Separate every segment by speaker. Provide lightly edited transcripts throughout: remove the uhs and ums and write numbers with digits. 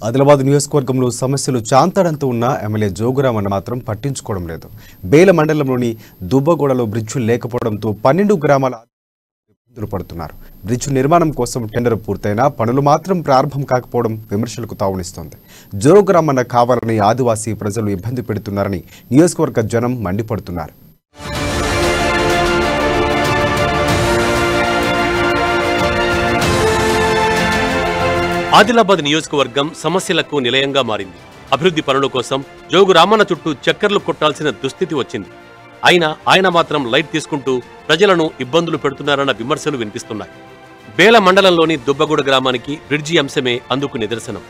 Speaker 1: ఆదిలాబాద్ నియోజకవర్గంలో సమస్యలు చాంతాడంతో ఉన్న ఎమ్మెల్యే జోగురామన్న మాత్రం పట్టించుకోవడం లేదు. బేల మండలంలోని దుబ్బగూడలో బ్రిడ్జు లేకపోవడంతో 12 గ్రామాల ఇబ్బందులు పడుతున్నారు. బ్రిడ్జు నిర్మాణం కోసం టెండర్ పూర్తయినా పనులు మాత్రం ప్రారంభం కాకపోవడం విమర్శలకు తావునిస్తోంది. జోగురామన్న కావాలని ఆదివాసీ ప్రజలు ఇబ్బంది పెడుతున్నారని నియోజకవర్గ జనం మండిపడుతున్నారు.
Speaker 2: ఆదిలాబాద్ నియోజకవర్గం సమస్యలకు నిలయంగా మారింది. అభివృద్ధి పనుల కోసం జోగు రామన్న చుట్టూ చక్కర్లు కొట్టాల్సిన దుస్థితి వచ్చింది. అయినా ఆయన మాత్రం లైట్ తీసుకుంటూ ప్రజలను ఇబ్బందులు పెడుతున్నారన్న విమర్శలు వినిపిస్తున్నాయి. బేల మండలంలోని దుబ్బగూడ గ్రామానికి బ్రిడ్జి అంశమే అందుకు నిదర్శనం.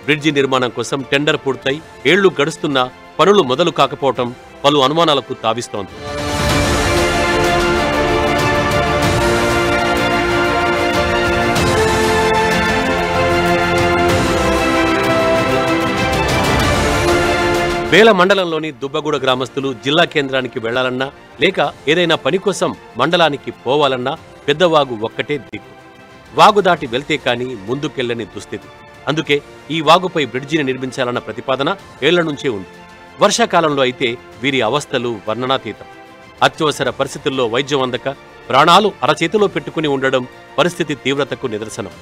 Speaker 2: బ్రిడ్జి నిర్మాణం కోసం టెండర్ పూర్తయి ఏళ్లు గడుస్తున్నా పనులు మొదలు కాకపోవటం పలు అనుమానాలకు తావిస్తోంది. బేల మండలంలోని దుబ్బగూడ గ్రామస్తులు జిల్లా కేంద్రానికి వెళ్లాలన్నా లేక ఏదైనా పని కోసం మండలానికి పోవాలన్నా పెద్దవాగు ఒక్కటే దిక్కు. వాగు దాటి వెళ్తే కానీ ముందుకెళ్లని దుస్థితి. అందుకే ఈ వాగుపై బ్రిడ్జిని నిర్మించాలన్న ప్రతిపాదన ఏళ్ల నుంచే ఉంది. వర్షాకాలంలో అయితే వీరి అవస్థలు వర్ణనాతీతం. అత్యవసర పరిస్థితుల్లో వైద్యం అందక ప్రాణాలు అరచేతిలో పెట్టుకుని ఉండడం పరిస్థితి తీవ్రతకు నిదర్శనం.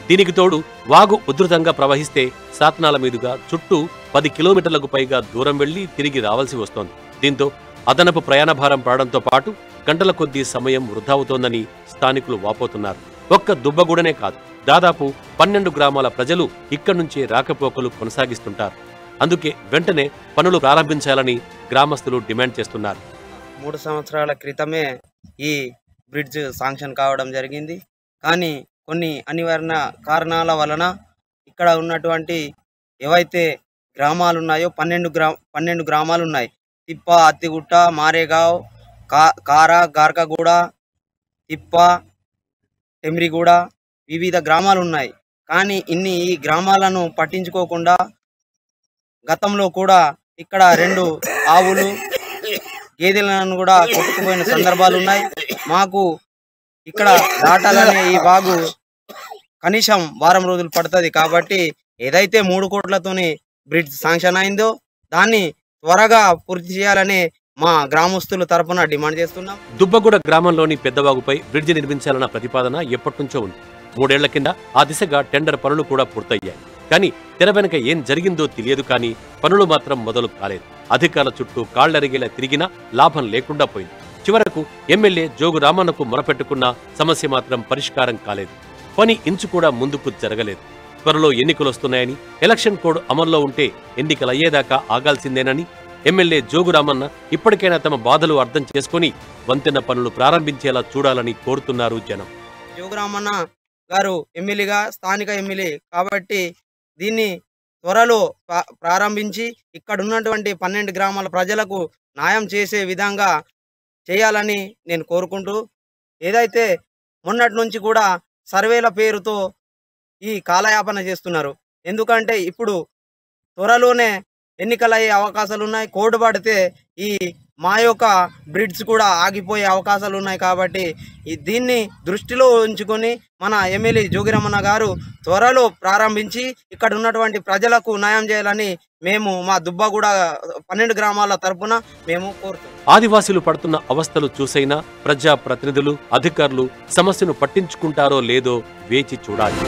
Speaker 2: దీనికి తోడు వాగు ఉధృతంగా ప్రవహిస్తే సాత్నాల మీదుగా చుట్టూ 10 కిలోమీటర్లకు పైగా దూరం వెళ్లి తిరిగి రావాల్సి వస్తోంది. దీంతో అదనపు ప్రయాణ భారం పడడంతో పాటు గంటల కొద్దీ సమయం వృధా అవుతోందని స్థానికులు వాపోతున్నారు. ఒక్క దుబ్బగూడనే కాదు, దాదాపు 12 గ్రామాల ప్రజలు ఇక్కడి నుంచే రాకపోకలు కొనసాగిస్తుంటారు. అందుకే వెంటనే పనులు ప్రారంభించాలని గ్రామస్తులు డిమాండ్ చేస్తున్నారు.
Speaker 3: 3 సంవత్సరాల క్రితమే ఈ బ్రిడ్జ్ శాంక్షన్ కావడం జరిగింది. కానీ కొన్ని అనివార్య కారణాల వలన ఇక్కడ ఉన్నటువంటి ఏవైతే గ్రామాలు ఉన్నాయో 12 గ్రామాలు ఉన్నాయి. తిప్ప, అత్తిగుట్ట, మారేగావ్, కారా, గార్కగూడ, తిప్ప, టెమ్రిగూడ వివిధ గ్రామాలు ఉన్నాయి. కానీ ఈ గ్రామాలను పట్టించుకోకుండా గతంలో కూడా ఇక్కడ 2 ఆవులు గేదెలను కూడా కొట్టుకుపోయిన సందర్భాలు ఉన్నాయి. మాకు ఇక్కడ దాటాలనే ఈ వాగు కనీసం వారం రోజులు పడుతుంది. కాబట్టి ఏదైతే 3 కోట్లతోని బ్రిడ్జ్ శాంక్షన్ అయిందో దాన్ని త్వరగా పూర్తి చేయాలని మా గ్రామస్తుల తరపున డిమాండ్ చేస్తున్నాం.
Speaker 2: దుబ్బగూడ గ్రామంలోని పెద్దవాగుపై బ్రిడ్జి నిర్మించాలన్న ప్రతిపాదన ఎప్పటినుంచో ఉంది. 3 ఏళ్ల కింద ఆ దిశగా టెండర్ పనులు కూడా పూర్తయ్యాయి. కానీ తెర వెనక ఏం జరిగిందో తెలియదు. కానీ పనులు మాత్రం మొదలు కాలేదు. అధికారుల చుట్టూ కాళ్లరిగేలా తిరిగినా లాభం లేకుండా పోయింది. చివరకు ఎమ్మెల్యే జోగు రామన్నకు మొరపెట్టుకున్న సమస్య మాత్రం పరిష్కారం కాలేదు. పని ఇంచు కూడా ముందుకు జరగలేదు. త్వరలో ఎన్నికలొస్తున్నాయని, ఎలక్షన్ కోడ్ అమల్లో ఉంటే ఎన్నికలయ్యేదాకా ఆగాల్సిందేనని ఎమ్మెల్యే జోగు రామన్న ఇప్పటికైనా తమ బాధలు అర్థం చేసుకుని వంతెన పనులు ప్రారంభించేలా చూడాలని కోరుతున్నారు జనం.
Speaker 3: జోగు రామన్న గారు ఎమ్మెల్యేగా స్థానిక ఎమ్మెల్యే కాబట్టి దీన్ని త్వరలో ప్రారంభించి ఇక్కడ ఉన్నటువంటి 12 గ్రామాల ప్రజలకు న్యాయం చేసే విధంగా చేయాలని నేను కోరుకుంటూ, ఏదైతే మొన్నటి నుంచి కూడా సర్వేల పేరుతో ఈ కాలయాపన చేస్తున్నారు. ఎందుకంటే ఇప్పుడు త్వరలోనే ఎన్నికలయ్యే అవకాశాలు ఉన్నాయి. కోడ్ పడితే ఈ మా యొక్క బ్రిడ్జ్ కూడా ఆగిపోయే అవకాశాలు ఉన్నాయి. కాబట్టి దీన్ని దృష్టిలో ఉంచుకొని మన ఎమ్మెల్యే జోగిరామన్న గారు త్వరలో ప్రారంభించి ఇక్కడ ఉన్నటువంటి ప్రజలకు న్యాయం చేయాలని మేము మా దుబ్బగూడ 12 గ్రామాల తరపున మేము కోరుతున్నాం.
Speaker 2: ఆదివాసీలు పడుతున్న అవస్థలు చూసైనా ప్రజాప్రతినిధులు, అధికారులు సమస్యను పట్టించుకుంటారో లేదో వేచి చూడాలి.